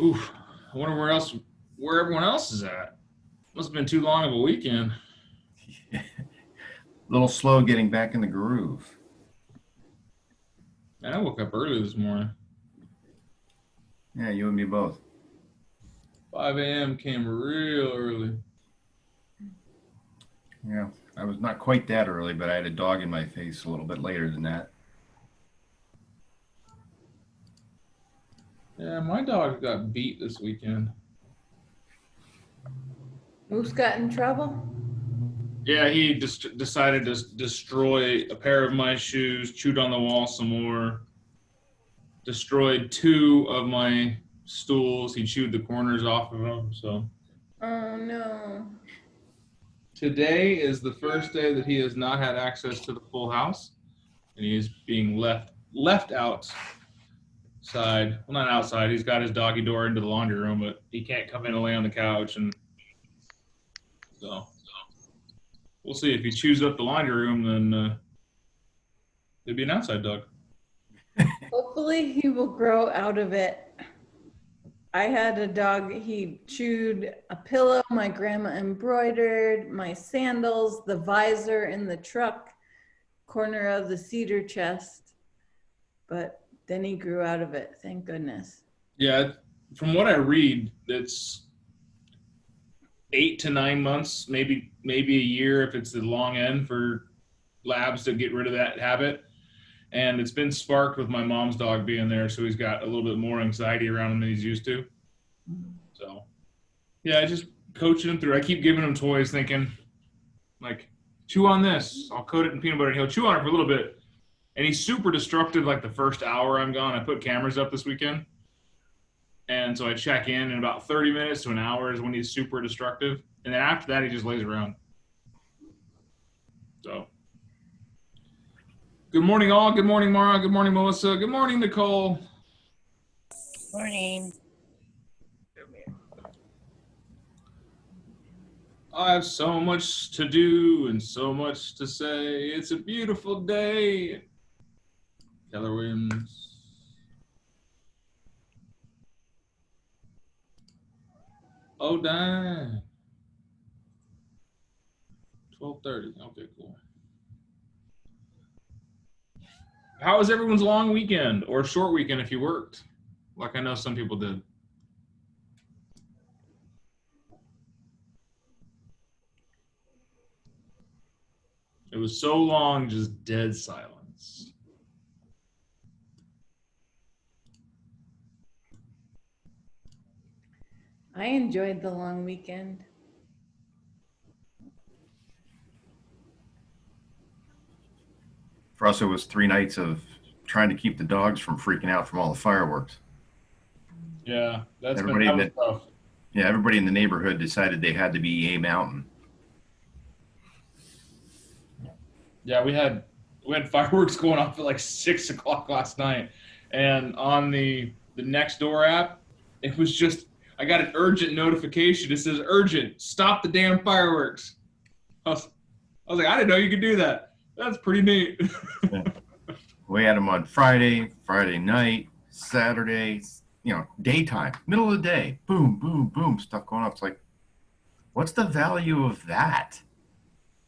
Oof. I wonder where everyone else is at. Must have been too long of a weekend. A little slow getting back in the groove. Man, I woke up early this morning. Yeah, you and me both. 5 a.m. came real early. Yeah, I was not quite that early, but I had a dog in my face a little bit later than that. Yeah, my dog got beat this weekend. Moose got in trouble? Yeah, he just decided to destroy a pair of my shoes, chewed on the wall some more, destroyed two of my stools. He chewed the corners off of them. So Oh no. today is the first day that he has not had access to the full house, and he is being left outside. Well, not outside. He's got his doggy door into the laundry room, but he can't come in and lay on the couch. And so we'll see if he chews up the laundry room. Then it'd be an outside dog. Hopefully he will grow out of it. I had a dog, he chewed a pillow my grandma embroidered, my sandals, the visor in the truck, corner of the cedar chest. But then he grew out of it, thank goodness. Yeah, from what I read, it's 8 to 9 months, maybe a year if it's the long end for labs to get rid of that habit. And it's been sparked with my mom's dog being there, so he's got a little bit more anxiety around him than he's used to. So yeah, I just coaching him through. I keep giving him toys, thinking like, chew on this. I'll coat it in peanut butter, and he'll chew on it for a little bit. And he's super destructive. Like the first hour I'm gone, I put cameras up this weekend, and so I check in about 30 minutes to an hour is when he's super destructive, and then after that he just lays around. So good morning, all. Good morning, Mara. Good morning, Melissa. Good morning, Nicole. Morning. I have so much to do and so much to say. It's a beautiful day. Keller Williams. Oh, dang. 12:30. Okay, cool. How was everyone's long weekend or short weekend if you worked? Like I know some people did. It was so long, just dead silence. I enjoyed the long weekend. For us, it was 3 nights of trying to keep the dogs from freaking out from all the fireworks. Yeah, Everybody that in was the tough. yeah, everybody in the neighborhood decided they had to be a mountain. Yeah, we had fireworks going off at like 6 o'clock last night, and on the next door app, it was just I got an urgent notification. It says urgent, stop the damn fireworks. I was like, I didn't know you could do that. That's pretty neat. Yeah. We had them on Friday night, Saturday, daytime, middle of the day, boom, boom, boom, stuff going off. It's like, what's the value of that?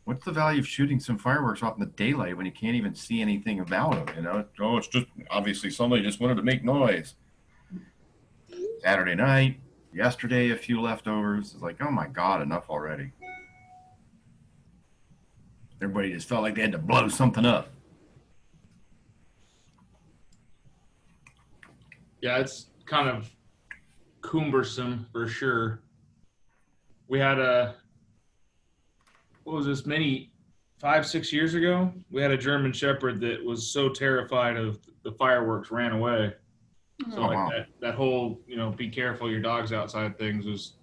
What's the value of shooting some fireworks off in the daylight when you can't even see anything about them? Oh, it's just obviously somebody just wanted to make noise. Saturday night, yesterday, a few leftovers. It's like, oh my God, enough already. Everybody just felt like they had to blow something up. Yeah, it's kind of cumbersome for sure. We had what was this, many 5, 6 years ago? We had a German Shepherd that was so terrified of the fireworks ran away. So Oh, like wow. that whole, be careful, your dog's outside things was.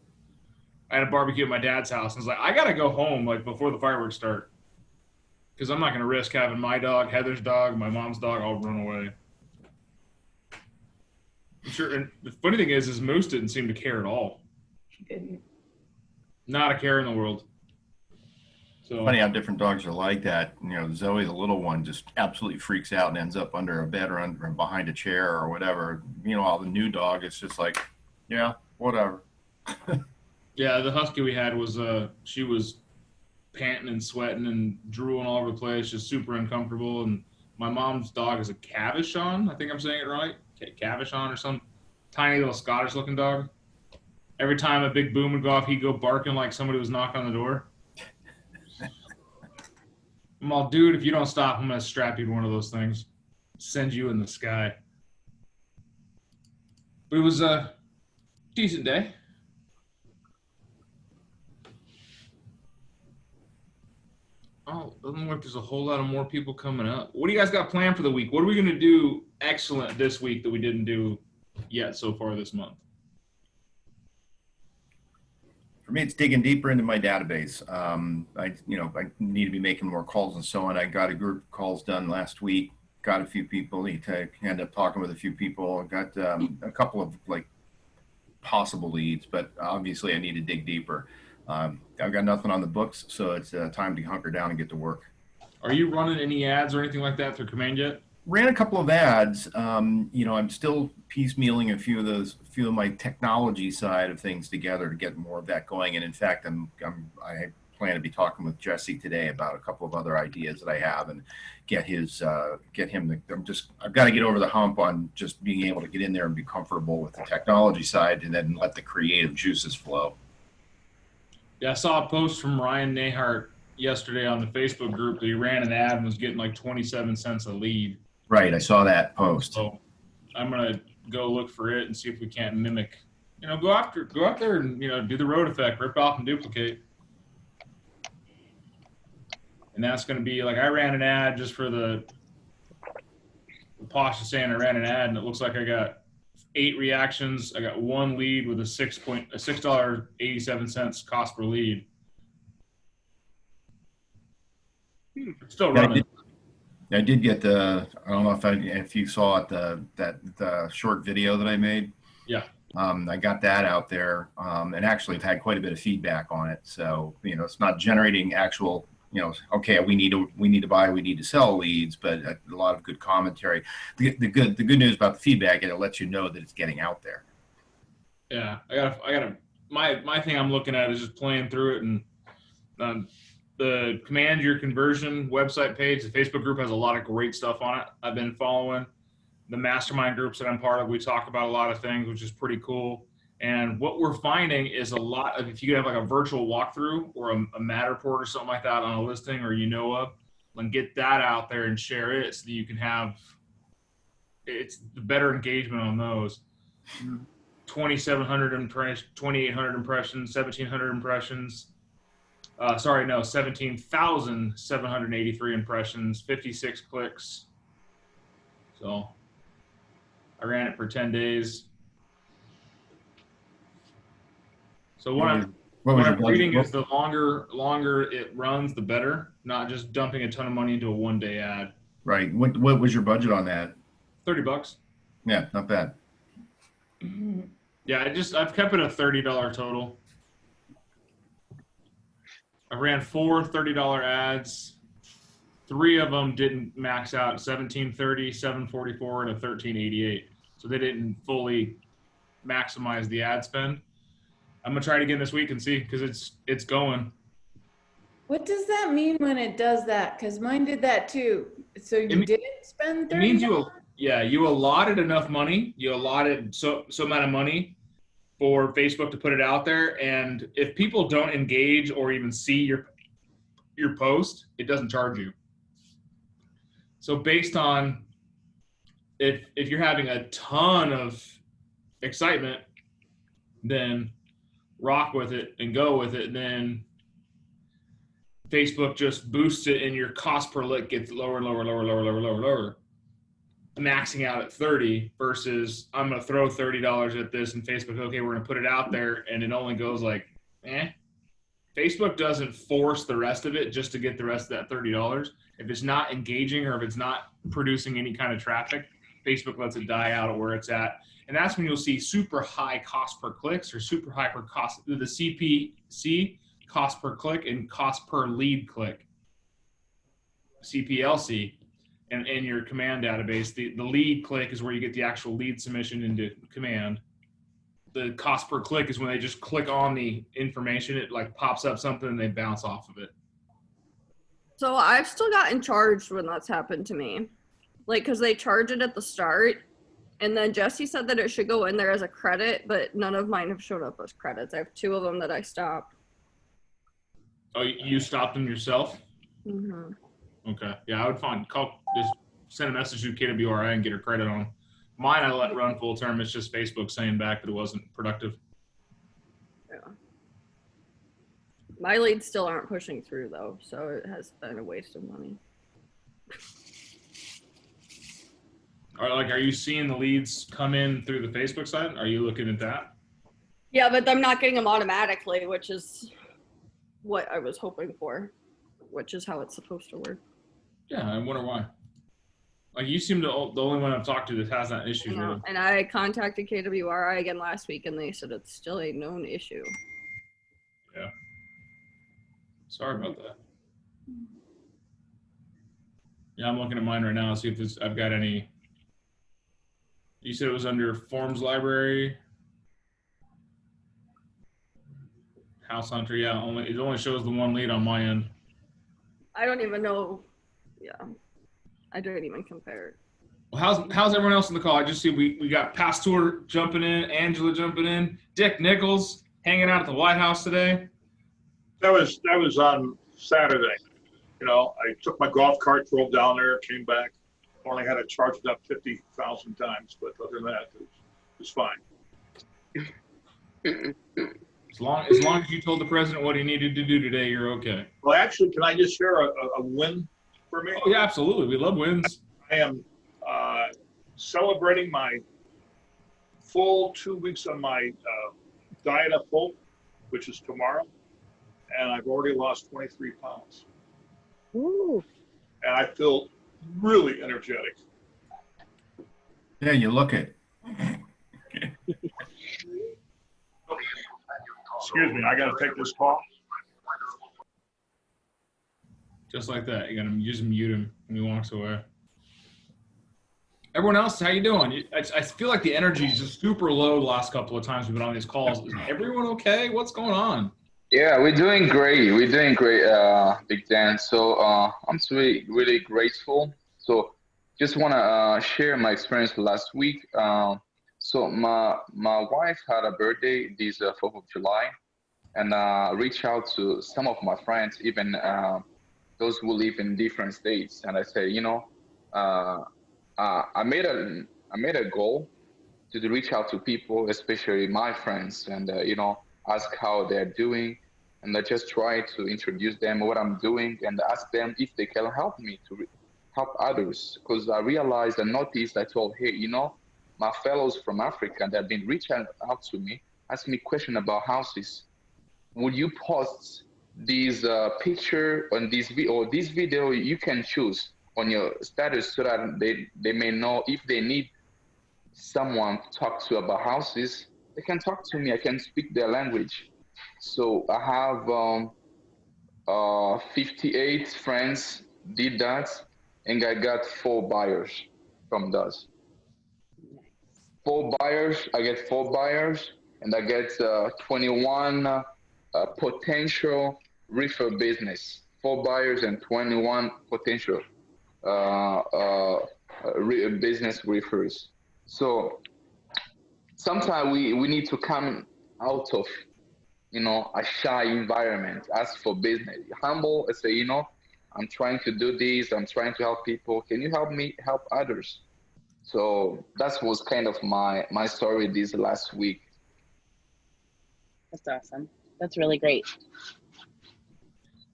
I had a barbecue at my dad's house, and I was like, I gotta go home like before the fireworks start, because I'm not gonna risk having my dog, Heather's dog, my mom's dog all run away. I'm sure. And the funny thing is Moose didn't seem to care at all. He didn't. Not a care in the world. So Funny how different dogs are like that. Zoe, the little one, just absolutely freaks out and ends up under a bed or behind a chair or whatever. Meanwhile, the new dog is just like, Yeah, whatever. Yeah, the husky we had was she was panting and sweating and drooling all over the place, just super uncomfortable. And my mom's dog is a Cavachon. I think I'm saying it right. Cavachon or some tiny little Scottish looking dog. Every time a big boom would go off, he'd go barking like somebody was knocking on the door. I'm all, dude, if you don't stop, I'm gonna strap you to one of those things, send you in the sky. But it was a decent day. Oh, doesn't look like there's a whole lot of more people coming up. What do you guys got planned for the week? What are we gonna do excellent this week that we didn't do yet so far this month? For me, it's digging deeper into my database. I need to be making more calls and so on. I got a group of calls done last week. Got a few people. Ended up talking with a few people. Got a couple of like possible leads, but obviously I need to dig deeper. I've got nothing on the books, so it's time to hunker down and get to work. Are you running any ads or anything like that through Command yet? Ran a couple of ads. I'm still piecemealing a few of my technology side of things together to get more of that going. And in fact, I plan to be talking with Jesse today about a couple of other ideas that I have and get him. I've got to get over the hump on just being able to get in there and be comfortable with the technology side, and then let the creative juices flow. Yeah, I saw a post from Ryan Nahart yesterday on the Facebook group that he ran an ad and was getting like 27 cents a lead. Right, I saw that post. So I'm gonna go look for it and see if we can't mimic. Go out there and do the road effect, rip off and duplicate. And that's gonna be like I ran an ad just for the Posh is saying I ran an ad and it looks like I got 8 reactions. I got 1 lead with a $6.87 cost per lead. It's still running. I did get I don't know if you saw it, the short video that I made. Yeah. I got that out there, and actually I've had quite a bit of feedback on it. So, it's not generating actual, okay, we need to buy, we need to sell leads, but a lot of good commentary. The good news about the feedback, it lets you know that it's getting out there. Yeah. My thing I'm looking at is just playing through it, and the Command Your Conversion website page, the Facebook group has a lot of great stuff on it. I've been following the mastermind groups that I'm part of. We talk about a lot of things, which is pretty cool. And what we're finding is a lot of, if you have like a virtual walkthrough or a Matterport or something like that on a listing or and get that out there and share it so that you can have, it's the better engagement on those. 2,700 impressions, 2,800 impressions, 1,700 impressions. 17,783 impressions, 56 clicks. So I ran it for 10 days. So what I'm reading is the longer it runs, the better. Not just dumping a ton of money into a one-day ad. Right. What was your budget on that? $30. Yeah, not bad. Yeah, I've kept it a $30 total. I ran 4 $30 ads. 3 of them didn't max out, 1730, 744, and a 1388. So they didn't fully maximize the ad spend. I'm gonna try it again this week and see, because it's going. What does that mean when it does that? Because mine did that too. So you didn't spend $30? It means you allotted enough money. You allotted so amount of money for Facebook to put it out there, and if people don't engage or even see your post, it doesn't charge you. So based on if you're having a ton of excitement, then rock with it and go with it. And then Facebook just boosts it, and your cost per lick gets lower and lower, lower, lower, lower, lower, lower, maxing out at 30 versus I'm going to throw $30 at this, and Facebook, okay, we're going to put it out there, and it only goes like, Facebook doesn't force the rest of it just to get the rest of that $30. If it's not engaging or if it's not producing any kind of traffic, Facebook lets it die out at where it's at. And that's when you'll see super high cost per clicks or super high per cost, the CPC, cost per click, and cost per lead click, CPLC. And in your Command database, the lead click is where you get the actual lead submission into Command. the cost per click is when they just click on the information. It like pops up something and they bounce off of it. So I've still gotten charged when that's happened to me. Like, because they charge it at the start. And then Jesse said that it should go in there as a credit, but none of mine have showed up as credits. I have 2 of them that I stopped. Oh, you stopped them yourself? Mm-hmm. Okay. Yeah, I would just send a message to KWRI and get her credit on them. Mine, I let run full term. It's just Facebook saying back that it wasn't productive. Yeah. My leads still aren't pushing through though, so it has been a waste of money. Are you seeing the leads come in through the Facebook side? Are you looking at that? Yeah, but I'm not getting them automatically, which is what I was hoping for, which is how it's supposed to work. Yeah, I wonder why. Like, you seem the only one I've talked to that has that issue with them. And I contacted KWRI again last week, and they said it's still a known issue. Yeah. Sorry about that. Yeah, I'm looking at mine right now. See if I've got any. You said it was under Forms Library, House Hunter. Yeah, it only shows the one lead on my end. I don't even know. Yeah, I don't even compare. Well, how's everyone else in the call? I just see we got Pastor jumping in, Angela jumping in, Dick Nichols hanging out at the White House today. That was on Saturday. You know, I took my golf cart, drove down there, came back. Only had to charge it up 50,000 times, but other than that, it was fine. As long as you told the president what he needed to do today, you're okay. Well, actually, can I just share a win for me? Oh, yeah, absolutely. We love wins. I am celebrating my full 2 weeks on my diet of hope, which is tomorrow, and I've already lost 23 pounds. Ooh. And I feel really energetic. Yeah, you look it. Excuse me, I got to take this call. Just like that. You gotta just mute him when he walks away. Everyone else, how you doing? I feel like the energy is just super low the last couple of times we've been on these calls. Is everyone okay? What's going on? Yeah, we're doing great. Big Dan. So I'm really, really grateful. So just want to share my experience last week. So my wife had a birthday this 4th of July, and reached out to some of my friends, even those who live in different states. And I said, I made a goal to reach out to people, especially my friends, and ask how they're doing. And I just try to introduce them what I'm doing and ask them if they can help me to help others. Because I realized and noticed, I told, hey, my fellows from Africa that have been reaching out to me, asking me questions about houses. Would you post these picture on this video you can choose on your status so that they may know if they need someone to talk to about houses, they can talk to me. I can speak their language. So I have 58 friends did that, and I got 4 buyers from those. 4 buyers, I get 4 buyers, and I get 21 potential refer business. 4 buyers and 21 potential business refers. So sometimes we need to come out of a shy environment, ask for business, humble, and say, I'm trying to do this, I'm trying to help people. Can you help me help others? So that was kind of my story this last week. That's awesome. That's really great.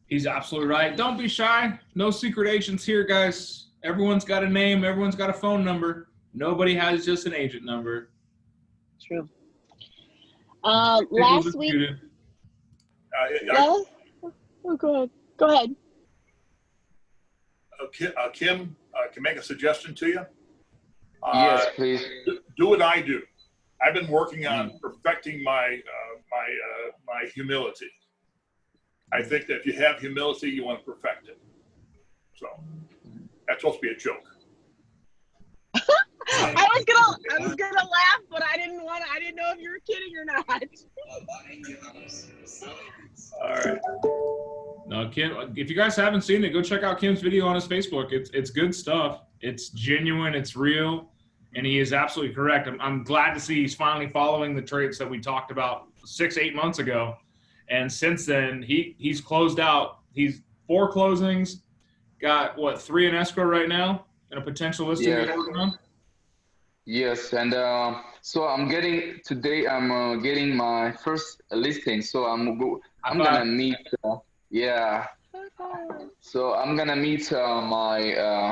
He's absolutely right. Don't be shy. No secret agents here, guys. Everyone's got a name. Everyone's got a phone number. Nobody has just an agent number. True. Last week. Yeah? Oh, go ahead. Go ahead. Kim, can make a suggestion to you? Yes, please. Do what I do. I've been working on perfecting my humility. I think that if you have humility, you want to perfect it. So that's supposed to be a joke. I was gonna laugh, but I didn't know if you were kidding or not? All right. No, Kim, if you guys haven't seen it, go check out Kim's video on his Facebook. It's good stuff. It's genuine. It's real. And he is absolutely correct. I'm glad to see he's finally following the traits that we talked about 6-8 months ago. And since then, he's closed out. He's 4 closings, got, what, 3 in escrow right now, and a potential listing Yeah. he's working on? Yes, and so I'm getting my first listing. So I'm gonna meet. So I'm gonna meet my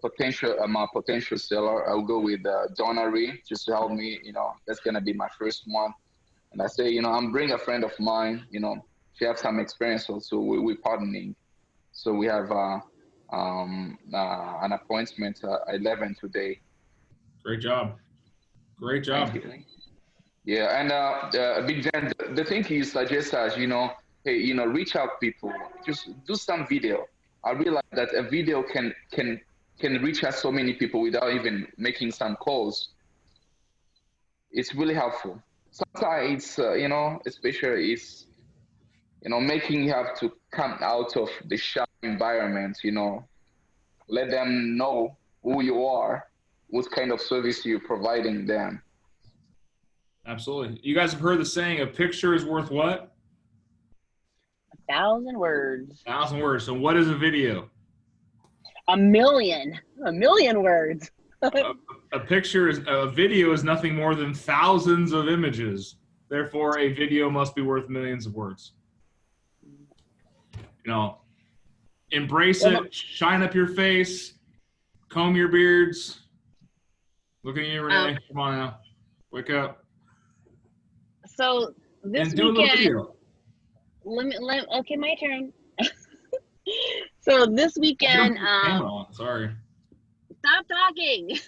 potential seller. I'll go with Donna Ree just to help me. That's gonna be my first one. And I say, I'm bringing a friend of mine. She has some experience also. We're partnering. So we have an appointment at 11 today. Great job. Great job. Thank you. Yeah, and Big Jen, the thing you suggest us, hey, reach out people, just do some video. I realize that a video can reach out so many people without even making some calls. It's really helpful. Sometimes it's, especially it's, making you have to come out of the shy environment, let them know who you are, what kind of service you're providing them. Absolutely. You guys have heard the saying, a picture is worth what? 1,000 words. 1,000 words. So what is a video? A million words. A video is nothing more than thousands of images. Therefore, a video must be worth millions of words. Embrace it, shine up your face, comb your beards. Looking at you, Renee. Come on now. Wake up. So this And do a little weekend, video. okay, my turn. So this weekend, Camera on. Sorry. stop talking.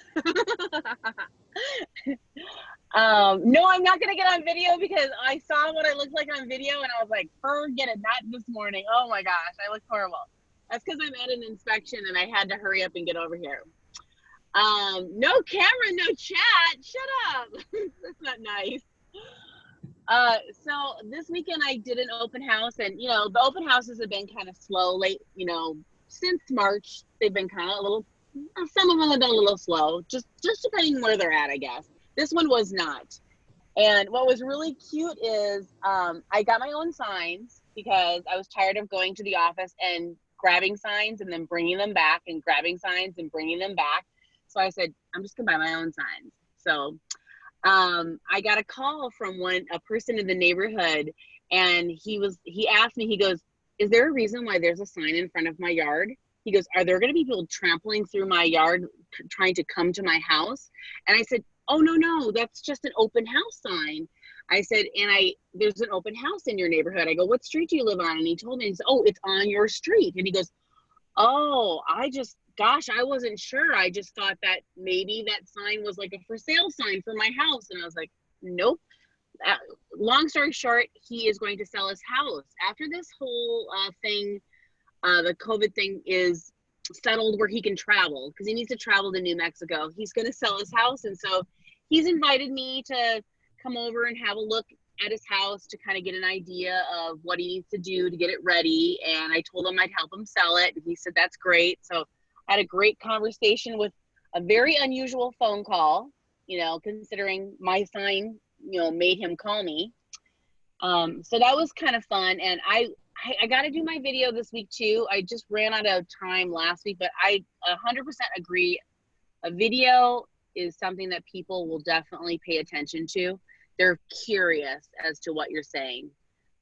No, I'm not gonna get on video because I saw what I looked like on video and I was like, forget it, not this morning. Oh my gosh, I look horrible. That's because I'm at an inspection and I had to hurry up and get over here. No camera, no chat. Shut up. That's not nice. So this weekend I did an open house, and the open houses have been kind of slow late, since March. They've been kind of a little, some of them have been a little slow, just depending where they're at, I guess. This one was not. And what was really cute is I got my own signs because I was tired of going to the office and grabbing signs and then bringing them back and grabbing signs and bringing them back. So I said, I'm just gonna buy my own signs. So I got a call from a person in the neighborhood, and he asked me, he goes, is there a reason why there's a sign in front of my yard? He goes, are there gonna be people trampling through my yard trying to come to my house? And I said, oh, no, that's just an open house sign. I said, there's an open house in your neighborhood. I go, what street do you live on? And he told me, he said, oh, it's on your street. And he goes, oh, gosh, I wasn't sure. I just thought that maybe that sign was like a for sale sign for my house. And I was like, nope. Long story short, he is going to sell his house. After this whole thing, the COVID thing is settled where he can travel, because he needs to travel to New Mexico. He's going to sell his house. And so he's invited me to come over and have a look at his house to kind of get an idea of what he needs to do to get it ready. And I told him I'd help him sell it. And he said, that's great. So I had a great conversation with a very unusual phone call, considering my sign, made him call me. So that was kind of fun. And I got to do my video this week too. I just ran out of time last week, but I 100% agree. A video is something that people will definitely pay attention to. They're curious as to what you're saying.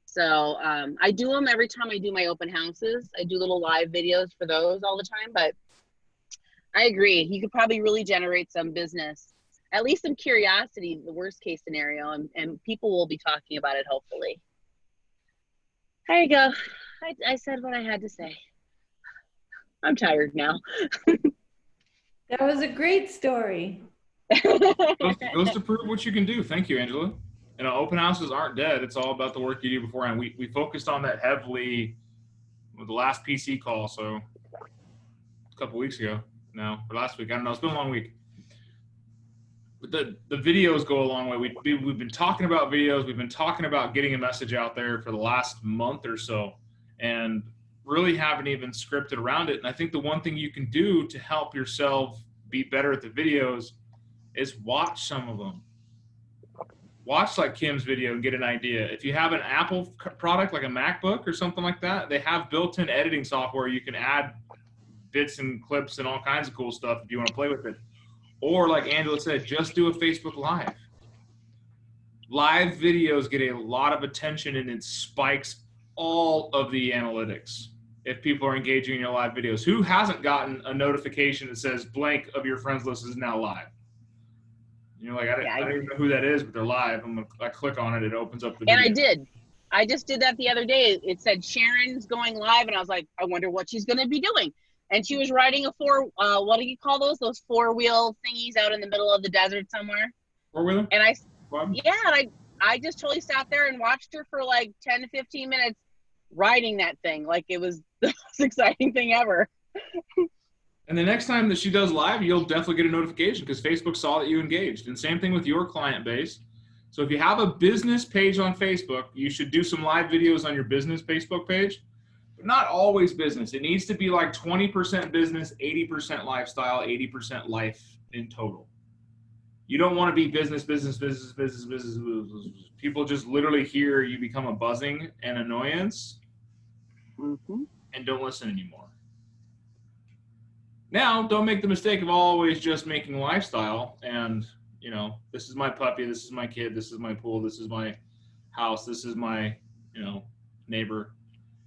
So I do them every time I do my open houses. I do little live videos for those all the time, but I agree. You could probably really generate some business, at least some curiosity, the worst case scenario, and people will be talking about it, hopefully. There you go. I said what I had to say. I'm tired now. That was a great story. Goes to prove what you can do. Thank you, Angela. Open houses aren't dead. It's all about the work you do beforehand. We focused on that heavily with the last PC call, so a couple weeks ago now, or last week. I don't know. It's been a long week. the videos go a long way. We've been talking about videos. We've been talking about getting a message out there for the last month or so, and really haven't even scripted around it. And I think the one thing you can do to help yourself be better at the videos is watch some of them. Watch like Kim's video and get an idea. If you have an Apple product like a MacBook or something like that, they have built-in editing software. You can add bits and clips and all kinds of cool stuff if you want to play with it. Or like Angela said, just do a Facebook Live. Live videos get a lot of attention and it spikes all of the analytics if people are engaging in your live videos. Who hasn't gotten a notification that says blank of your friends list is now live? You're like, I don't even know who that is, but they're live. I click on it, it opens up the video. And I did. I just did that the other day. It said Sharon's going live, and I was like, I wonder what she's going to be doing. And she was riding a what do you call those? Those 4-wheel thingies out in the middle of the desert somewhere. 4-wheeler? And I Bob? I just totally sat there and watched her for like 10 to 15 minutes riding that thing. Like it was the most exciting thing ever. And the next time that she does live, you'll definitely get a notification because Facebook saw that you engaged. And same thing with your client base. So if you have a business page on Facebook, you should do some live videos on your business Facebook page. But not always business. It needs to be like 20% business, 80% lifestyle, 80% life in total. You don't want to be business. People just literally hear you become a buzzing and annoyance and don't listen anymore. Now, don't make the mistake of always just making lifestyle and, you know, this is my puppy, this is my kid, this is my pool, this is my house, this is my, you know, neighbor,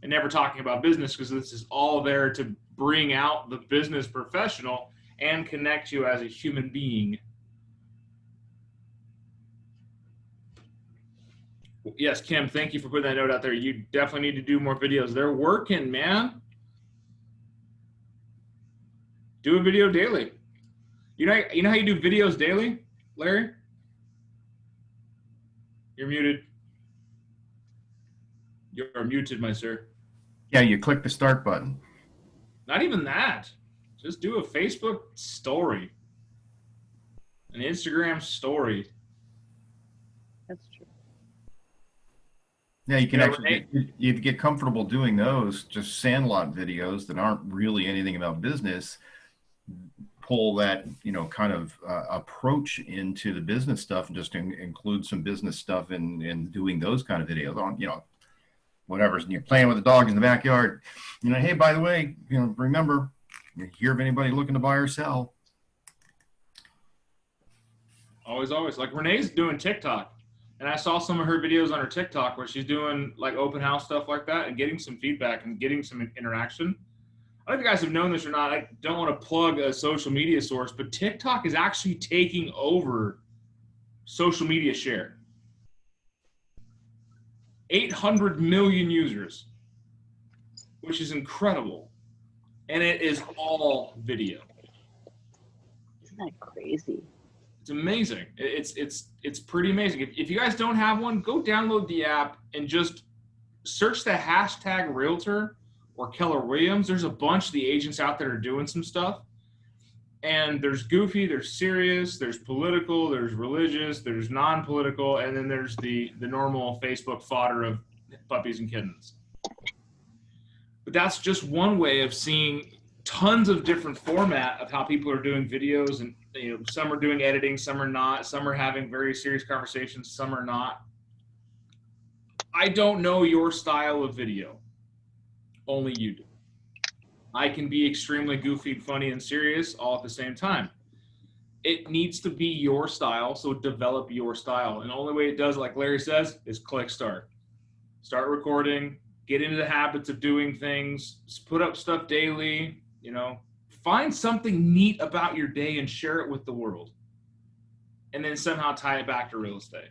and never talking about business because this is all there to bring out the business professional and connect you as a human being. Yes, Kim, thank you for putting that note out there. You definitely need to do more videos. They're working, man. Do a video daily. You know how you do videos daily, Larry? You're muted. You're muted, my sir. Yeah, you click the start button. Not even that. Just do a Facebook story. An Instagram story. That's true. Yeah, you can Yeah, actually you get comfortable doing those, just Sandlot videos that aren't really anything about business. Pull that, you know, kind of approach into the business stuff and just include some business stuff in doing those kind of videos on, you know, whatever. You're playing with the dog in the backyard. You know, hey, by the way, you know, remember, you hear of anybody looking to buy or sell? Always. Like Renee's doing TikTok. And I saw some of her videos on her TikTok where she's doing like open house stuff like that and getting some feedback and getting some interaction. I don't know if you guys have known this or not. I don't want to plug a social media source, but TikTok is actually taking over social media share. 800 million users, which is incredible. And it is all video. Isn't that crazy? It's amazing. It's pretty amazing. If you guys don't have one, go download the app and just search the hashtag realtor or Keller Williams. There's a bunch of the agents out there are doing some stuff. And there's goofy, there's serious, there's political, there's religious, there's non-political, and then there's the normal Facebook fodder of puppies and kittens. But that's just one way of seeing tons of different format of how people are doing videos. And you know, some are doing editing, some are not, some are having very serious conversations, some are not. I don't know your style of video. Only you do. I can be extremely goofy, funny, and serious all at the same time. It needs to be your style, so develop your style. And the only way it does, like Larry says, is click start. Start recording, get into the habits of doing things, put up stuff daily, you know. Find something neat about your day and share it with the world. And then somehow tie it back to real estate.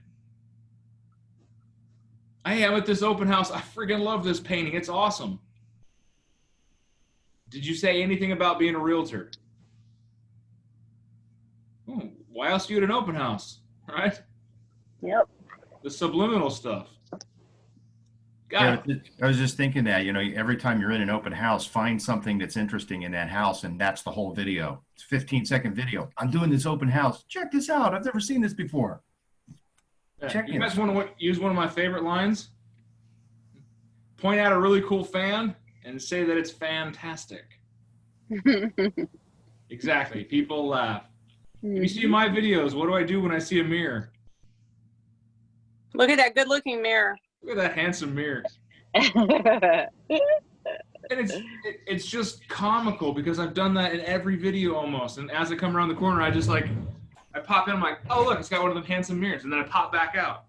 Hey, I'm at this open house. I freaking love this painting. It's awesome. Did you say anything about being a realtor? Oh, why else are you at an open house, right? Yep. The subliminal stuff. Yeah, God, I was just thinking that, every time you're in an open house, find something that's interesting in that house, and that's the whole video. It's a 15-second video. I'm doing this open house. Check this out. I've never seen this before. yeah. Check You it. guys want to use one of my favorite lines? Point out a really cool fan and say that it's fantastic. Exactly. People laugh. If you see my videos, what do I do when I see a mirror? Look at that good looking mirror. Look at that handsome mirror. And it's just comical because I've done that in every video almost. And as I come around the corner, I pop in, I'm like, oh, look, it's got one of them handsome mirrors. And then I pop back out.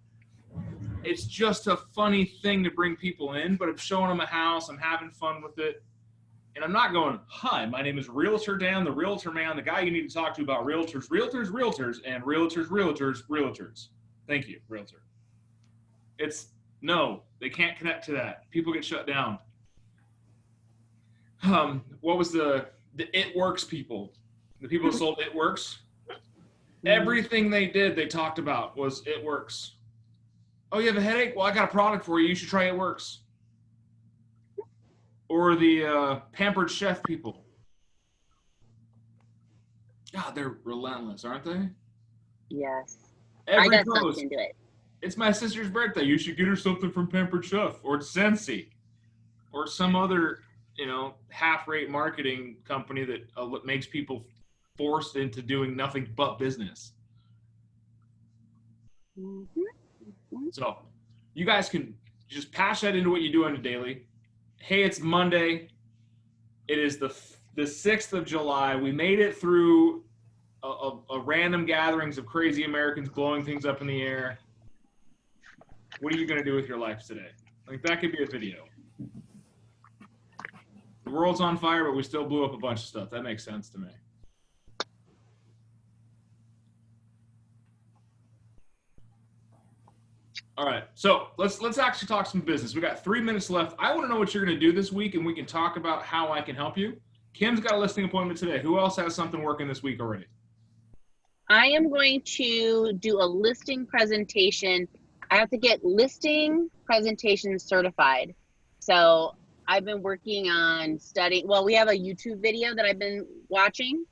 It's just a funny thing to bring people in, but I'm showing them a house. I'm having fun with it. And I'm not going, hi, my name is Realtor Dan, the Realtor Man, the guy you need to talk to about realtors, and realtors. Thank you, Realtor. No, they can't connect to that. People get shut down. What was the It Works people? The people who sold It Works? Everything they did, they talked about was It Works. Oh, you have a headache? Well, I got a product for you. You should try It Works. Or the Pampered Chef people. God, they're relentless, aren't they? Yes. Every I got post. sucked into it. It's my sister's birthday. You should get her something from Pampered Chef or Scentsy or some other, half-rate marketing company that makes people forced into doing nothing but business. So you guys can just patch that into what you do on a daily. Hey, it's Monday. It is the 6th of July. We made it through a random gatherings of crazy Americans blowing things up in the air. What are you going to do with your life today? Like, that could be a video. The world's on fire, but we still blew up a bunch of stuff. That makes sense to me. All right, so let's actually talk some business. We got 3 minutes left. I want to know what you're going to do this week, and we can talk about how I can help you. Kim's got a listing appointment today. Who else has something working this week already? I am going to do a listing presentation. I have to get listing presentation certified. So I've been working on studying. Well, we have a YouTube video that I've been watching.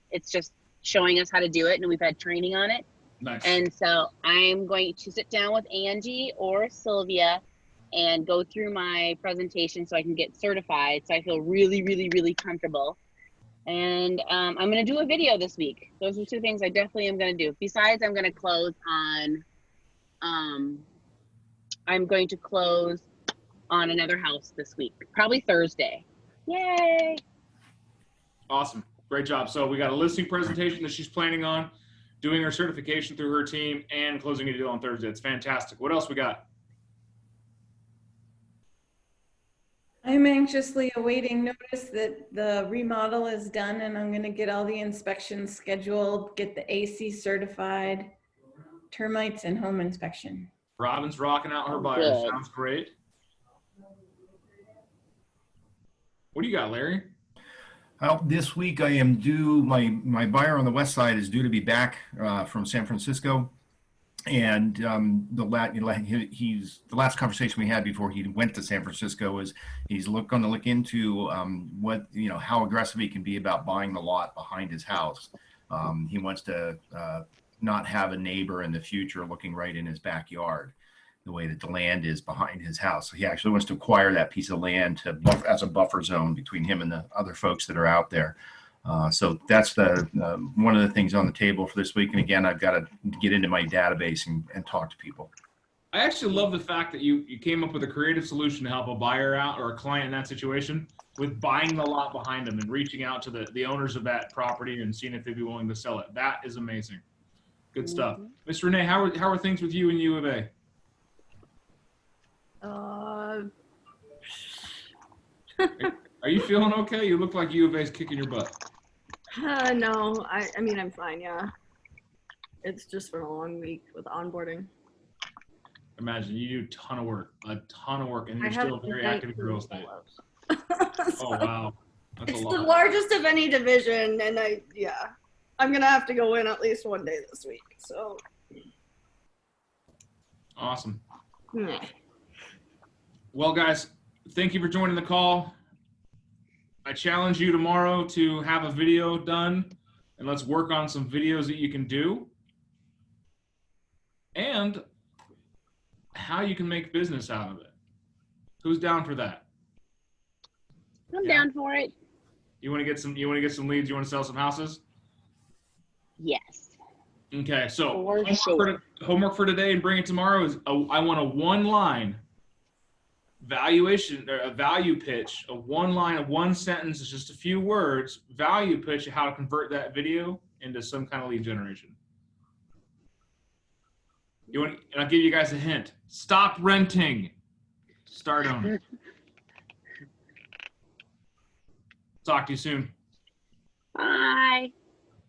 It's just showing us how to do it, and we've had training on it. Nice. And so I'm going to sit down with Angie or Sylvia and go through my presentation so I can get certified. So I feel really, really, really comfortable. And I'm going to do a video this week. Those are two things I definitely am going to do. Besides, I'm going to close on another house this week, probably Thursday. Yay. Awesome. Great job. So we got a listing presentation that she's planning on, doing her certification through her team, and closing a deal on Thursday. It's fantastic. What else we got? I'm anxiously awaiting notice that the remodel is done, and I'm going to get all the inspections scheduled, get the AC certified, termites and home inspection. Robin's rocking out her buyers. Good. Sounds great. What do you got, Larry? This week I am due, my buyer on the west side is due to be back from San Francisco. And the last conversation we had before he went to San Francisco was he's going to look into how aggressive he can be about buying the lot behind his house. He wants to not have a neighbor in the future looking right in his backyard, the way that the land is behind his house. So he actually wants to acquire that piece of land as a buffer zone between him and the other folks that are out there. So that's one of the things on the table for this week. And again, I've got to get into my database and talk to people. I actually love the fact that you came up with a creative solution to help a buyer out or a client in that situation with buying the lot behind them and reaching out to the owners of that property and seeing if they'd be willing to sell it. That is amazing. Good stuff. Ms. Renee, how are things with you and U of A? Are you feeling okay? You look like U of A's kicking your butt. No, I mean, I'm fine, yeah. It's just been a long week with onboarding. Imagine you do a ton of work, and you're I still have very active in real estate. So, Oh, wow. That's it's a the lot. largest of any division, and I'm going to have to go in at least one day this week, so. Awesome. Meh. Well, guys, thank you for joining the call. I challenge you tomorrow to have a video done, and let's work on some videos that you can do and how you can make business out of it. Who's down for that? I'm Yeah. down for it. You want to get some leads? You want to sell some houses? Yes. Okay, so For sure. homework for today and bring it tomorrow is I want a one-line valuation or a value pitch, a one line, a one sentence, it's just a few words, value pitch of how to convert that video into some kind of lead generation. And I'll give you guys a hint. Stop renting. Start owning. Talk to you soon. Bye.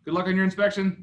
Good luck on your inspection.